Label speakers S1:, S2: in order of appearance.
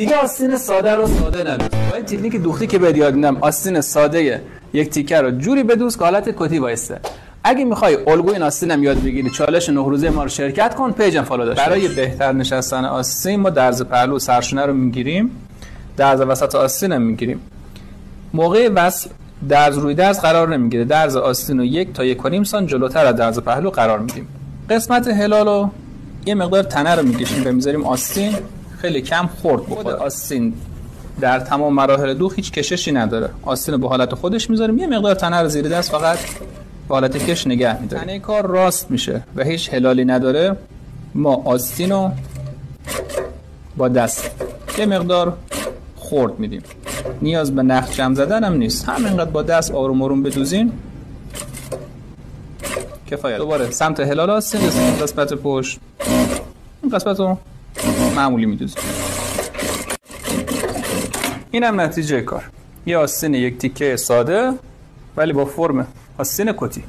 S1: دیگه آستین ساده رو ساده ندوز. با این تکنیک دوختی که بهت یاد میدم آستین ساده یک تیکه رو جوری بدوز که حالت کتی وایسته. اگه میخوای الگوی این آستینم یاد بگیری چالش 9 روزه ما رو شرکت کن، پیجم فالو داشته. برای بهتر نشستن آستین ما درز پهلو سرشونه رو میگیریم، درز وسط آستین هم میگیریم. موقع وصل درز روی درز قرار نمیگیره، درز آستین رو 1 تا 1.5 سانت جلوتر از درز پهلو قرار میدیم. قسمت هلالو یه مقدار تنه رو میکشیم و میذاریم آستین خیلی کم خرد بخوره. آستین در تمام مراحل دوخت هیچ کششی نداره. آستین رو به حالت خودش میذاریم، یه مقدار تنه رو زیر دست فقط به حالت کش نگه میداریم. تنه کار راست میشه و هیچ هلالی نداره. ما آستین رو با دست یه مقدار خرد میدیم، نیاز به نخ جمع زدن هم نیست، همینقدر با دست آروم آروم بدوزین کفایت. دوباره سمت هلال آستین قسمت پشت، این قسمت رو معمولی میدوزیم. این هم نتیجه کار، یه آستین یک تیکه ساده ولی با فرم آستین کتی.